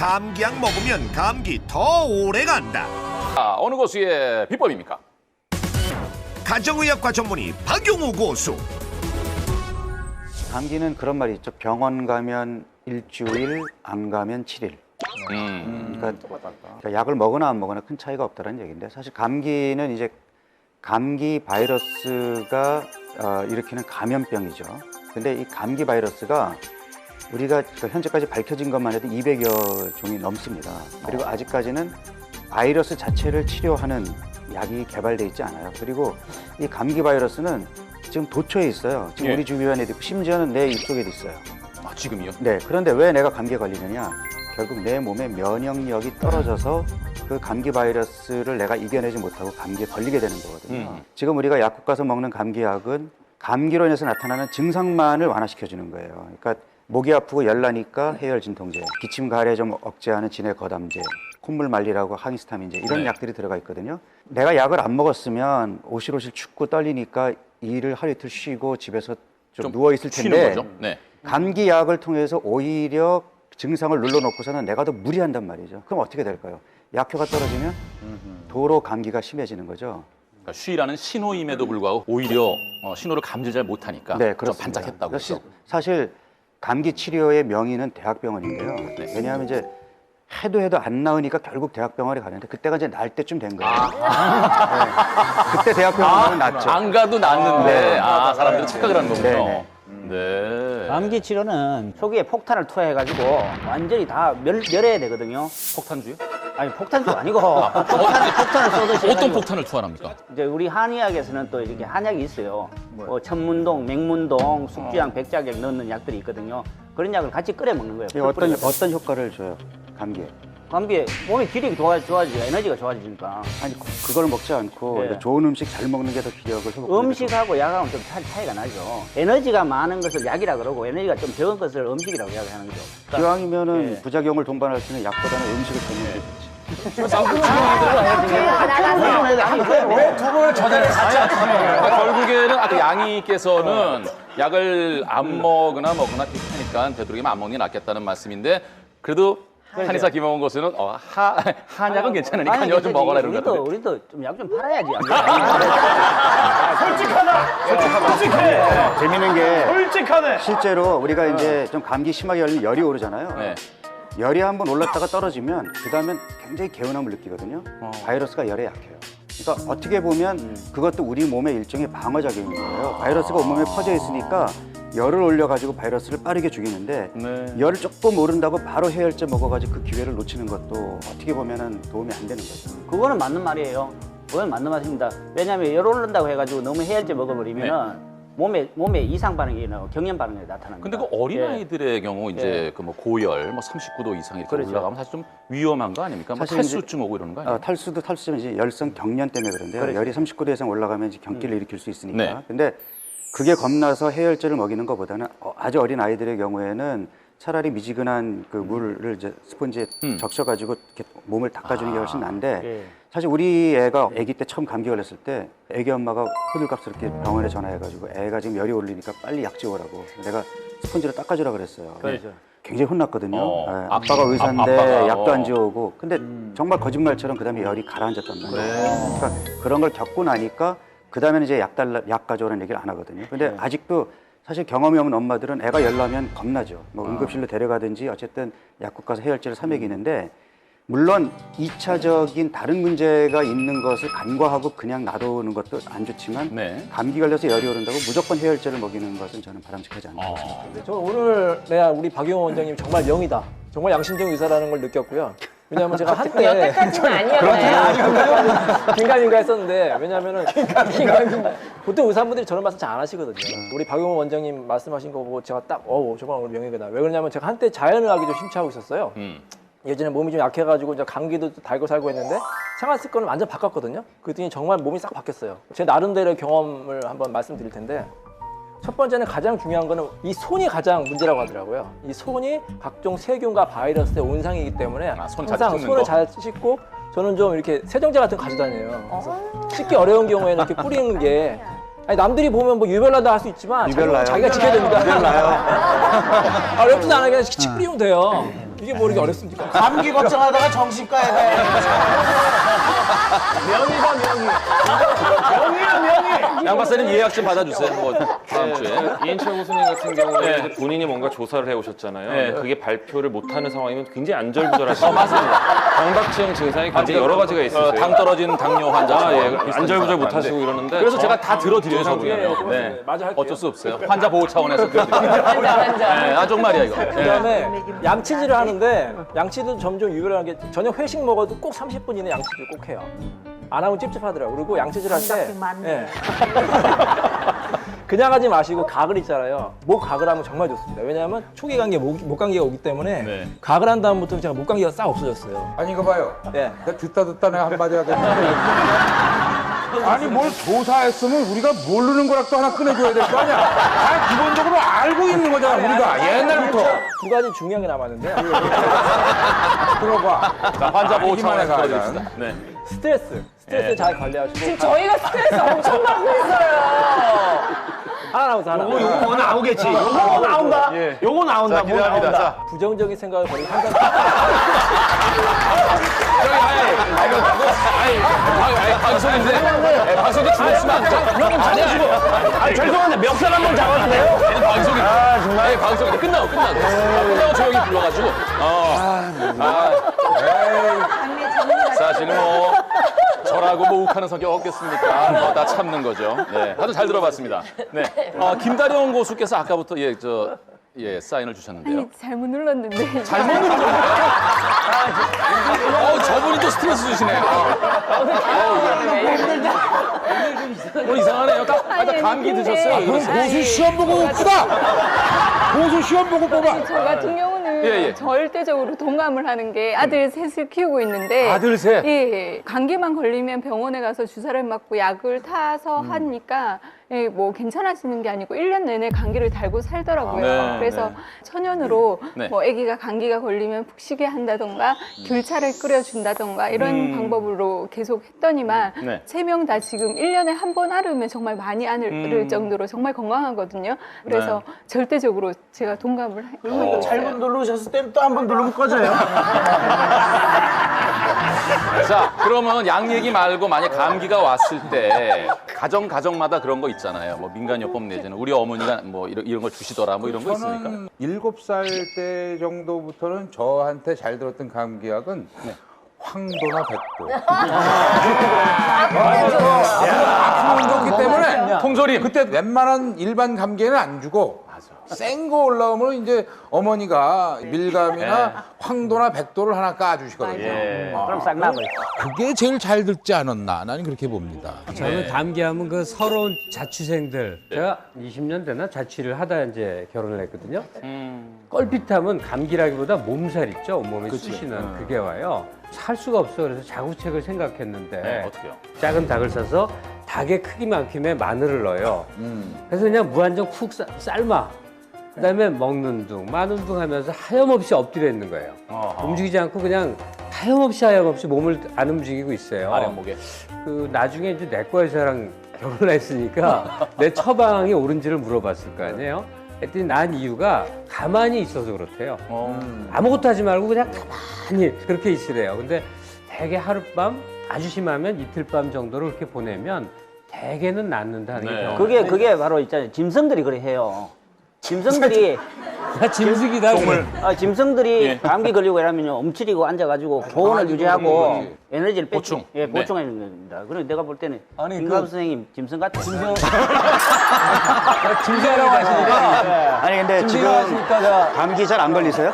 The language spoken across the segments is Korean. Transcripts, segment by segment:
감기약 먹으면 감기 더 오래 간다. 어느 고수의 비법입니까? 가정의학과 전문의 박용우 고수. 감기는 그런 말이 있죠. 병원 가면 일주일, 안 가면 7일. 그러니까 약을 먹거나 안 먹거나 큰 차이가 없다는 얘기인데, 사실 감기는 이제 감기 바이러스가 일으키는 감염병이죠. 근데 이 감기 바이러스가 우리가 현재까지 밝혀진 것만 해도 200여 종이 넘습니다. 그리고 아직까지는 바이러스 자체를 치료하는 약이 개발돼 있지 않아요. 그리고 이 감기 바이러스는 지금 도처에 있어요. 지금 예. 우리 주변에도 있고 심지어는 내 입속에도 있어요. 아, 지금이요? 네. 그런데 왜 내가 감기에 걸리느냐? 결국 내 몸의 면역력이 떨어져서 그 감기 바이러스를 내가 이겨내지 못하고 감기에 걸리게 되는 거거든요. 지금 우리가 약국 가서 먹는 감기약은 감기로 인해서 나타나는 증상만을 완화시켜주는 거예요. 그러니까 목이 아프고 열나니까 해열 진통제, 기침 가래 좀 억제하는 진해 거담제, 콧물 말리라고 항히스타민제 이런 네. 약들이 들어가 있거든요. 내가 약을 안 먹었으면 오실오실 춥고 떨리니까 일을 하루 이틀 쉬고 집에서 좀 누워 있을 쉬는 텐데 거죠? 네. 감기약을 통해서 오히려 증상을 눌러놓고서는 내가 더 무리한단 말이죠. 그럼 어떻게 될까요? 약효가 떨어지면 도로 감기가 심해지는 거죠. 그러니까 쉬라는 신호임에도 불구하고 오히려 신호를 감지 잘 못하니까 네, 좀 그렇습니다. 반짝했다고 그래서 그죠? 사실 감기 치료의 명의는 대학병원인데요. 네. 왜냐하면 이제 해도 안 나으니까 결국 대학병원에 가는데 그때가 이제 날 때쯤 된 거예요. 네. 그때 대학병원은 낫죠. 안 가도 낫는데 네. 사람들은 착각을 하는 거군요. 네, 네. 감기 치료는 초기에 폭탄을 투하해가지고 완전히 다 멸해야 되거든요. 폭탄주요? 아니 폭탄도 아니고 폭탄을 쏘듯이 어떤 해가지고. 폭탄을 투하합니까? 이제 우리 한의학에서는 또 이렇게 한약이 있어요. 천문동, 맹문동, 숙주양, 백작약 넣는 약들이 있거든요. 그런 약을 같이 끓여 먹는 거예요. 이게 어떤 효과를 줘요? 감기에? 감기에 몸의 기력이 좋아지고 에너지가 좋아지니까. 아니 그걸 먹지 않고 네. 좋은 음식 잘 먹는 게 더 기력을 회복하는 음식하고 약하고는 좀 차이가 나죠. 에너지가 많은 것을 약이라 그러고 에너지가 좀 적은 것을 음식이라고 이야기하는 거죠. 그러니까 기왕이면은 네. 부작용을 동반할 수 있는 약보다는 음식을 먹는 게 좋지. 왜 두 분을 저 자리에 같이 그러니까 결국에는 아까 양이께서는 약을 안 먹거나 비슷하니까 되도록이면 안 먹는 게 낫겠다는 말씀인데 그래도 한의사 김영원 교수는 한약은 괜찮으니까 좀 먹어라 이런 거 같은데. 우리도 좀 약 좀 팔아야지. 솔직하다. 재밌는 게 솔직하네. 실제로 우리가 이제 좀 감기 심하게 열리면 열이 오르잖아요. 네. 열이 한번 올랐다가 떨어지면 그 다음엔 굉장히 개운함을 느끼거든요. 바이러스가 열에 약해요. 그러니까 어떻게 보면 그것도 우리 몸의 일종의 방어작용인 거예요. 바이러스가 온몸에 퍼져 있으니까 열을 올려가지고 바이러스를 빠르게 죽이는데 네. 열을 조금 오른다고 바로 해열제 먹어가지고 그 기회를 놓치는 것도 어떻게 보면 도움이 안 되는 거죠. 그거는 맞는 말이에요. 그건 맞는 말입니다. 왜냐하면 열 오른다고 해가지고 너무 해열제 먹어버리면 몸에 이상 반응이 경련 반응이 나타납니다. 근데 그 어린아이들의 경우 이제 그 뭐 고열 39도 이상 이렇게 그렇죠. 올라가면 사실 좀 위험한 거 아닙니까? 뭐 사실 탈수증 오고 이러는 거 아니에요? 탈수는 이제 열성 경련 때문에 그런데요. 그렇죠. 열이 39도 이상 올라가면 이제 경기를 일으킬 수 있으니까. 네. 근데 그게 겁나서 해열제를 먹이는 것보다는 아주 어린 아이들의 경우에는 차라리 미지근한 그 물을 이제 스펀지에 적셔가지고 이렇게 몸을 닦아주는 게 훨씬 나은데 예. 사실 우리 애가 아기 때 처음 감기 걸렸을 때 애기 엄마가 호들갑스럽게 병원에 전화해가지고 애가 지금 열이 오르니까 빨리 약 지우라고 내가 스펀지로 닦아주라 그랬어요. 그렇죠. 굉장히 혼났거든요. 어. 아빠가 의사인데 아빠가, 약도 안 지우고 근데 정말 거짓말처럼 그다음에 열이 가라앉았단 말이에요. 그러니까 그런 걸 겪고 나니까 그다음에는 이제 약 가져오라는 얘기를 안 하거든요. 근데 아직도 사실 경험이 없는 엄마들은 애가 열 나면 겁나죠. 뭐 응급실로 데려가든지 어쨌든 약국 가서 해열제를 사 먹이는데 물론 2차적인 다른 문제가 있는 것을 간과하고 그냥 놔두는 것도 안 좋지만 네. 감기 걸려서 열이 오른다고 무조건 해열제를 먹이는 것은 저는 바람직하지 않다고 생각합니다. 저는 오늘 내가 우리 박용호 원장님 정말 명이다. 정말 양심적 의사라는 걸 느꼈고요. 왜냐하면 제가 한때 여태까지는 아니었나요? 긴가민가 했었는데 왜냐하면은 보통 의사분들이 저런 말씀 잘 안 하시거든요. 우리 박용호 원장님 말씀하신 거 보고 제가 딱 정말 오늘 명예다. 왜 그러냐면 제가 한때 자연의학에 좀 심취하고 있었어요. 예전에 몸이 좀 약해가지고 이제 감기도 달고 살고 했는데 생활 습관을 완전 바꿨거든요. 그랬더니 정말 몸이 싹 바뀌었어요. 제 나름대로의 경험을 한번 말씀드릴 텐데 첫 번째는 가장 중요한 거는 이 손이 가장 문제라고 하더라고요. 이 손이 각종 세균과 바이러스의 온상이기 때문에 손잘 항상 씻는 손을 거? 잘 씻고 저는 좀 이렇게 세정제 같은 거 가져다녀요. 그래서 씻기 어려운 경우에는 이렇게 뿌리는 게 아니 남들이 보면 뭐 유별나다 할 수 있지만 유별나요? 자기가 지켜야 됩니다. 유별나요? 어렵지도 않아요. 그냥 칙 뿌리면 돼요. 이게 뭐 이렇게 어렵습니까? 감기 걱정하다가 정신과에 가야 양 박사님 예약 좀 받아주세요. 뭐 다음 주에. 이인철 교수님 같은 경우에 네. 이제 본인이 뭔가 조사를 해오셨잖아요. 네. 근데 그게 발표를 못하는 상황이면 굉장히 안절부절하시죠. 맞습니다. 경박증 증상이 굉장히 여러 가지가 있으세요. 당 떨어진 당뇨 환자. 안절부절 못하시고 이러는데 그래서 제가 다 들어드려서요. 네, 마저 할게요. 어쩔 수 없어요. 환자 보호 차원에서 들어드립니다. 환자. 네, 아 정말이야 이거. 그다음에 양치질을 하는데 양치도 점점 유별한 게 저녁 회식 먹어도 꼭 30분 이내 양치질 꼭 해요. 안 하면 찝찝하더라고요. 그리고 양치질 할 때 그냥 하지 마시고 가글 있잖아요. 목 가글 하면 정말 좋습니다. 왜냐하면 초기 감기에 목 감기가 오기 때문에 네. 가글 한 다음부터 제가 목 감기가 싹 없어졌어요. 아니 이거 봐요. 네. 내가 듣다 내가 한마디 하겠는데 아니 뭘 조사했으면 우리가 모르는 거라도 하나 꺼내줘야 될 거 아니야. 다 기본적으로 알고 있는 거잖아 우리가 옛날부터. 두 가지 중요한 게 남았는데요. 들어봐. 자, 환자 보호 차원에서 가자. 들어드립니다. 네. 스트레스 네. 잘 관리하시고 지금 저희가 스트레스 엄청 받고 있어요. 하나 남았어 하나. 요거 나오겠지. 요거 나온다. 예. 요거 나온다. 자, 기대합니다. 자, 부정적인 생각을 버리고 항상 방송인데, 방송인데 죽었으면 안 돼. 형은 잘해주고. 죄송한데 멱살 한번 잡아도 돼요? 방송이. 아니, 방송인데 끝나고. 끝나고 조용히 불러가지고. 사실은 뭐, 저라고 뭐 욱하는 성격 없겠습니까? 뭐 다 참는 거죠. 네. 다들 잘 들어봤습니다. 네. 김다령 고수께서 아까부터 사인을 주셨는데요. 아니 잘못 눌렀는데 잘못 누른 거예요? 저분이 또 스트레스 주시네요. 오늘 이상하네요. 딱 감기 근데- 드셨어요? 왜 그러세요? 고수 시험 보고 웃구다. 고수 시험 보고 뽑아. 저 같은 경우는 예. 절대적으로 동감을 하는 게 아들 셋을 키우고 있는데 아들 셋? 예, 감기만 걸리면 병원에 가서 주사를 맞고 약을 타서 하니까 예, 뭐 괜찮아지는 게 아니고 1년 내내 감기를 달고 살더라고요. 네, 그래서 네. 천연으로 네. 뭐 아기가 감기가 걸리면 푹 쉬게 한다던가 귤차를 끓여준다던가 이런 방법으로 계속 했더니만 네. 3명 다 지금 1년에 한 번 앓으면 정말 많이 앓을 정도로 정말 건강하거든요. 그래서 절대적으로 제가 동감을 하고 있어요. 잘못 누르셨을 때는 또 한 번 누르면 꺼져요. 자, 그러면 약 얘기 말고 만약 감기가 왔을 때 가정마다 그런 거 있잖아요. 뭐 민간요법 내지는 우리 어머니가 뭐 이런 걸 주시더라 뭐 이런 거 있습니까? 저는 7살 때 정도부터는 저한테 잘 들었던 감기약은 황도나 백도. 아픈 운동기 때문에 통조림. 그때 웬만한 일반 감기에는 안 주고 센 거 올라오면 이제 어머니가 밀감이나 황도나 백도를 하나 까주시거든요. 그럼 싹 나버려. 그게 제일 잘 듣지 않았나 나는 그렇게 봅니다. 저는 감기하면 그 서러운 자취생들. 제가 20년 되나 자취를 하다 이제 결혼을 했거든요. 껄핏하면 감기라기보다 몸살 있죠. 온몸에 쑤시는 그게 와요. 살 수가 없어. 그래서 자구책을 생각했는데 네, 어떻게요? 작은 닭을 사서 닭의 크기만큼의 마늘을 넣어요. 그래서 그냥 무한정 푹 삶아. 그다음에 먹는 둥, 마는 둥 하면서 하염없이 엎드려 있는 거예요. 움직이지 않고 그냥 하염없이 몸을 안 움직이고 있어요. 아랫목에. 그 나중에 이제 내과 의사랑 결혼을 했으니까 내 처방이 옳은지를 물어봤을 거 아니에요. 했더니 난 이유가 가만히 있어서 그렇대요. 아무것도 하지 말고 그냥 가만히 그렇게 있으래요. 근데 대개 하룻밤, 아주 심하면 이틀밤 정도를 그렇게 보내면 대개는 낫는다는 게 병원. 그게 바로 있잖아요. 짐승들이 그래 해요. 짐승들이 다 짐승이다. 짐승들이 예. 감기 걸리고 이러면요 움츠리고 앉아가지고 보온을 유지하고 에너지를 보충. 보충하는 겁니다. 그리고 내가 볼 때는 아니, 김갑 선생님 짐승 같아. 짐승이라고 하시니까 아니 근데 지금 감기 잘 안 걸리세요?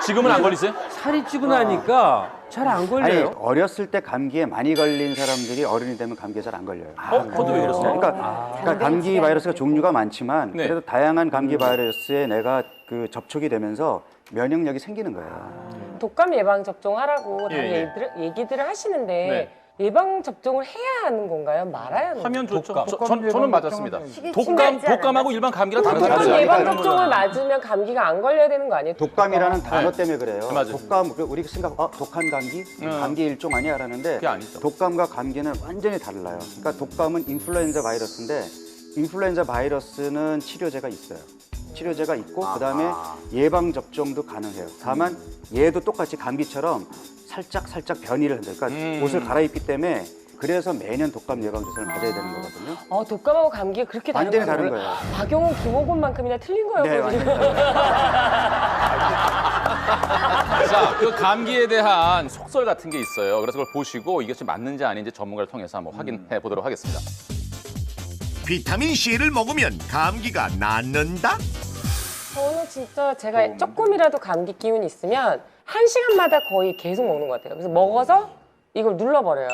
지금은 안 걸리세요? 살이 찌고 나니까 잘 안 아니 걸려요. 어렸을 때 감기에 많이 걸린 사람들이 어른이 되면 감기에 잘 안 걸려요. 그것도 왜 그렇습니까? 그러니까 감기 바이러스가 종류가 많지만 네. 그래도 다양한 감기 바이러스에 내가 그 접촉이 되면서 면역력이 생기는 거예요. 독감 예방 접종하라고 다 예. 얘기들을 하시는데 네. 예방 접종을 해야 하는 건가요? 말아야 하는 건가요? 하면 좋죠. 독감 저는 맞았습니다. 침대하지 독감하고 일반 감기랑 다른 독감 거죠. 예방 접종을 맞으면 감기가 안 걸려야 되는 거 아니에요? 독감이라는 단어 때문에 그래요. 맞아요. 독감 우리가 생각 독한 감기, 감기 일종 아니야 라는데 그게 아니죠. 독감과 감기는 완전히 달라요. 그러니까 독감은 인플루엔자 바이러스인데 인플루엔자 바이러스는 치료제가 있어요. 치료제가 있고 그다음에 예방 접종도 가능해요. 다만 얘도 똑같이 감기처럼 살짝 변이를 한다. 그러니까 옷을 갈아입기 때문에 그래서 매년 독감 예방 주사를 맞아야 되는 거거든요. 독감하고 감기가 그렇게 다른 완전히 다른 거예요? 거예요. 박용훈, 김호곤만큼이나 틀린 거예요. 네, 그거 지금. 자, 그 감기에 대한 속설 같은 게 있어요. 그래서 그걸 보시고 이것이 맞는지 아닌지 전문가를 통해서 한번 확인해 보도록 하겠습니다. 비타민 C를 먹으면 감기가 낫는다? 저는 진짜 제가 조금이라도 감기 기운이 있으면 1시간마다 거의 계속 먹는 것 같아요. 그래서 먹어서 이걸 눌러버려요.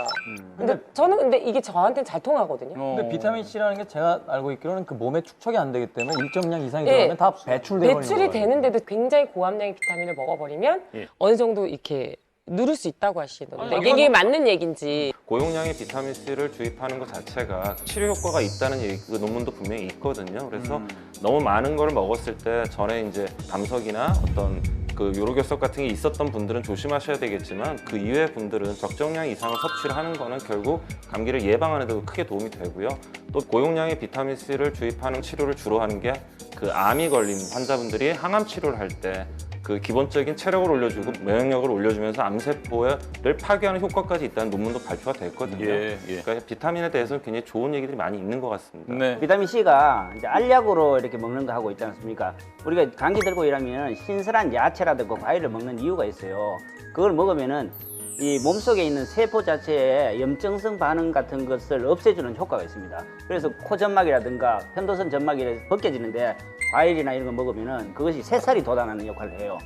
근데 이게 저한테는 잘 통하거든요. 근데 비타민 C라는 게 제가 알고 있기로는 그 몸에 축적이 안 되기 때문에 일정량 이상이 들어가면 다 배출돼 버리는 거예요. 배출이 되는데도 굉장히 고함량의 비타민을 먹어버리면 어느 정도 이렇게 누를 수 있다고 하시던데 이게 맞는 얘기인지. 고용량의 비타민 C를 주입하는 것 자체가 치료 효과가 있다는 그 논문도 분명히 있거든요. 그래서 너무 많은 걸 먹었을 때 전에 이제 담석이나 어떤 그 요로결석 같은 게 있었던 분들은 조심하셔야 되겠지만 그 이외의 분들은 적정량 이상을 섭취를 하는 거는 결국 감기를 예방하는 데도 크게 도움이 되고요. 또 고용량의 비타민 C를 주입하는 치료를 주로 하는 게 그 암이 걸린 환자분들이 항암 치료를 할 때 그 기본적인 체력을 올려주고 면역력을 올려주면서 암세포를 파괴하는 효과까지 있다는 논문도 발표가 됐거든요. 그러니까 비타민에 대해서는 굉장히 좋은 얘기들이 많이 있는 것 같습니다. 네. 비타민 C가 이제 알약으로 이렇게 먹는 거 하고 있지 않습니까? 우리가 감기 들고 이러면 신선한 야채라든가 과일을 먹는 이유가 있어요. 그걸 먹으면은 이 몸속에 있는 세포 자체에 염증성 반응 같은 것을 없애주는 효과가 있습니다. 그래서 코 점막이라든가 편도선 점막이 벗겨지는데 과일이나 이런 거 먹으면은 그것이 새살이 돋아나는 역할을 해요.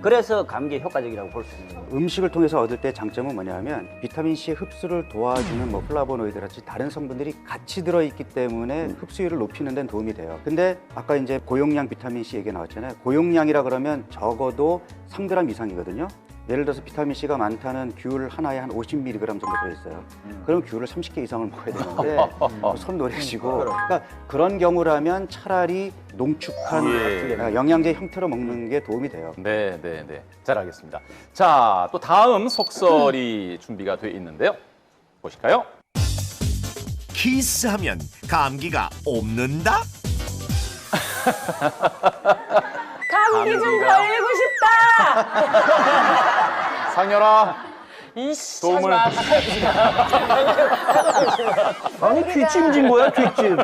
그래서 감기에 효과적이라고 볼 수 있는 거예요. 음식을 통해서 얻을 때 장점은 뭐냐면 비타민 C의 흡수를 도와주는 뭐 플라보노이드같이 다른 성분들이 같이 들어있기 때문에 흡수율을 높이는 데는 도움이 돼요. 근데 아까 이제 고용량 비타민 C 얘기 나왔잖아요. 고용량이라 그러면 적어도 3g 이상이거든요. 예를 들어서 비타민 C가 많다는 귤 하나에 한 50mg 정도 들어있어요. 그럼 귤을 30개 이상을 먹어야 되는데 손 노래지고 그러니까 그런 경우라면 차라리 농축한 영양제 형태로 먹는 게 도움이 돼요. 네. 잘 알겠습니다. 자, 또 다음 속설이 준비가 돼 있는데요. 보실까요? 키스하면 감기가 옵는다? 감기 좀 걸리고 싶다. 상렬아, 이씨, 도움을. 아니 뒷짐진 거야 뒷짐.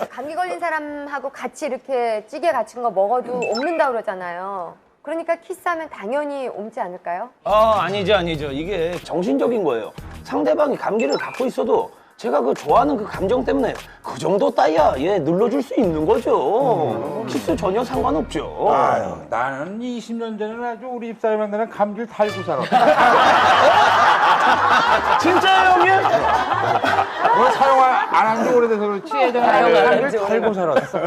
감기 걸린 사람하고 같이 이렇게 찌개 같은 거 먹어도 옮는다 그러잖아요. 그러니까 키스하면 당연히 옮지 않을까요? 아니죠. 이게 정신적인 거예요. 상대방이 감기를 갖고 있어도 제가 그 좋아하는 그 감정 때문에 그 정도 따위야 얘 눌러줄 수 있는 거죠. 키스 전혀 상관없죠. 아유, 나는 20년 전에는 아주 우리 집사람한테는 감기를 달고 살았다. 진짜요 형님? 오늘 사용 안 한 지 오래돼서 그렇지 예전에 감기를 달고 살았어.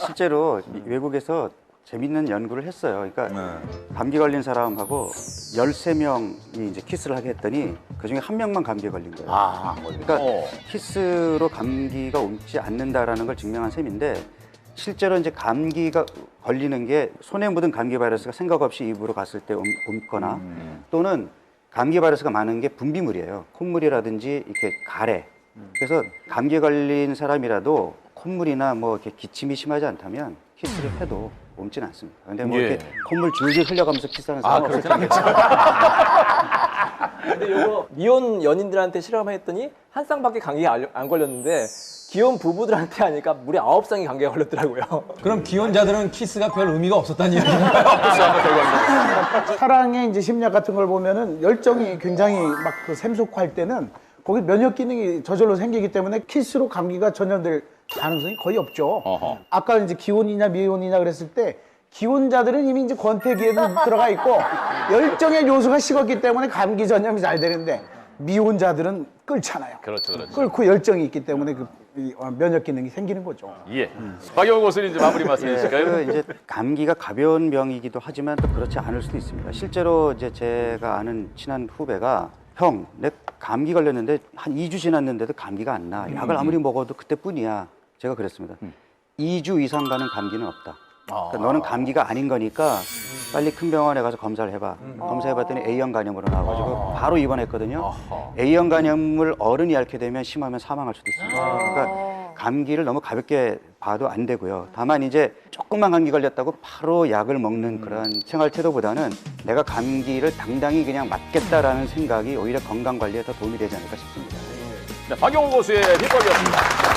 실제로 외국에서 재밌는 연구를 했어요. 그러니까 감기 걸린 사람하고 13명이 이제 키스를 하게 했더니 그중에 한 명만 감기에 걸린 거예요. 그러니까 키스로 감기가 옮지 않는다라는 걸 증명한 셈인데 실제로 이제 감기가 걸리는 게 손에 묻은 감기 바이러스가 생각 없이 입으로 갔을 때 옮거나 또는 감기 바이러스가 많은 게 분비물이에요. 콧물이라든지 이렇게 가래. 그래서 감기에 걸린 사람이라도 콧물이나 뭐 이렇게 기침이 심하지 않다면 키스를 해도 옮지는 않습니다. 근데 뭐 이렇게 콧물 줄줄 흘려가면서 키스하는 사람은 없을 텐데. 근데 이거 미혼 연인들한테 실험했더니 한 쌍밖에 감기가 안 걸렸는데 기혼 부부들한테 하니까 무려 9쌍이 감기에 걸렸더라고요. 그럼 기혼자들은 키스가 별 의미가 없었다는 얘기인가요? 사랑의 이제 심리학 같은 걸 보면은 열정이 굉장히 막 그 샘솟할 때는 거기 면역 기능이 저절로 생기기 때문에 키스로 감기가 전염될 가능성이 거의 없죠. 아까 이제 기혼이냐 미혼이냐 그랬을 때 기혼자들은 이미 이제 권태기에도 들어가 있고 열정의 요소가 식었기 때문에 감기 전염이 잘 되는데 미혼자들은 끓잖아요. 그렇죠. 끓고 열정이 있기 때문에 그 면역 기능이 생기는 거죠. 예. 박영호 교수님 이제 마무리 말씀해주실까요? 이제 감기가 가벼운 병이기도 하지만 또 그렇지 않을 수도 있습니다. 실제로 이제 제가 아는 친한 후배가 형, 내 감기 걸렸는데 한 2주 지났는데도 감기가 안 나. 약을 아무리 먹어도 그때뿐이야. 제가 그랬습니다. 2주 이상 가는 감기는 없다. 그러니까 너는 감기가 아닌 거니까 빨리 큰 병원에 가서 검사를 해봐. 검사해봤더니 A형 간염으로 나와가지고 바로 입원했거든요. A형 간염을 어른이 앓게 되면 심하면 사망할 수도 있습니다. 그러니까 감기를 너무 가볍게 봐도 안 되고요. 다만 이제 조금만 감기 걸렸다고 바로 약을 먹는 그런 생활 태도보다는 내가 감기를 당당히 그냥 맞겠다라는 생각이 오히려 건강 관리에 더 도움이 되지 않을까 싶습니다. 네, 박용호 고수의 비법이었습니다.